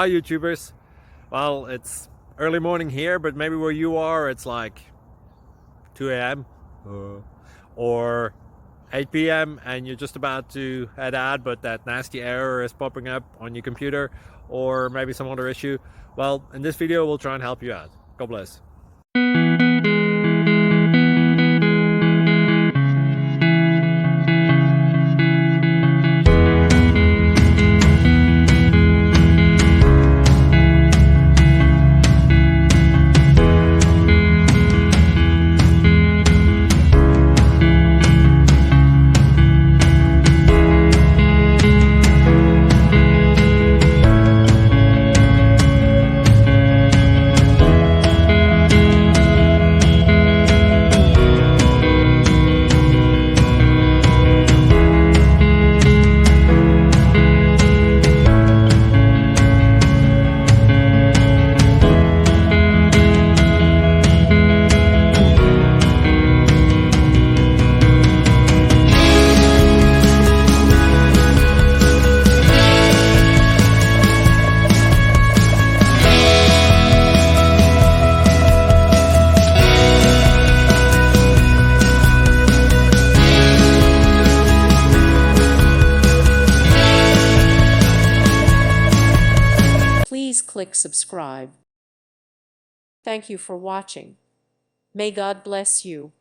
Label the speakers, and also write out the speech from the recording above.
Speaker 1: Hi YouTubers. Well, it's early morning here, but maybe where you are it's like 2 a.m. or 8 p.m. and you're just about to head out, but that nasty error is popping up on your computer, or maybe some other issue. Well, in this video we'll try and help you out. God bless.
Speaker 2: Please click subscribe. Thank you for watching. May God bless you.